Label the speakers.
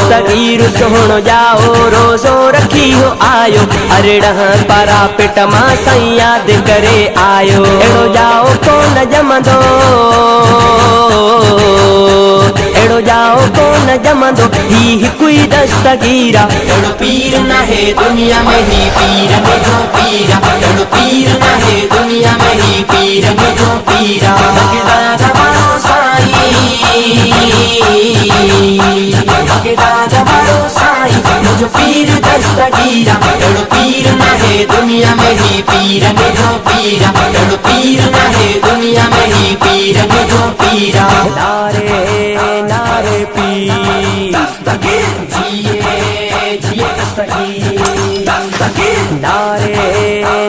Speaker 1: दस्तगीर सोहणो जाओ रोज़ो रखियो आयो अरे डहर पारा पेट मां साईं याद करे आयो एड़ो जाओ कोन जमंदो एड़ो जाओ कोन जमंदो ही हिकुई दस्तगीरा एड़ो पीर न है दुनिया में ही पीर में जो पीरा एड़ो पीर न है दुनिया में ही पीर में जो पीरा दादा मारो साईं दादा मारो साईं मुझो पीर दस्तगीरा एड़ो पीर न है दुनिया में ही पीर में जो पीरा एड़ो पीर न है दुनिया में ही पीर में जो पीरा नारे नारे पीर दस्तगीर जिए जिए दस्तगीर नारे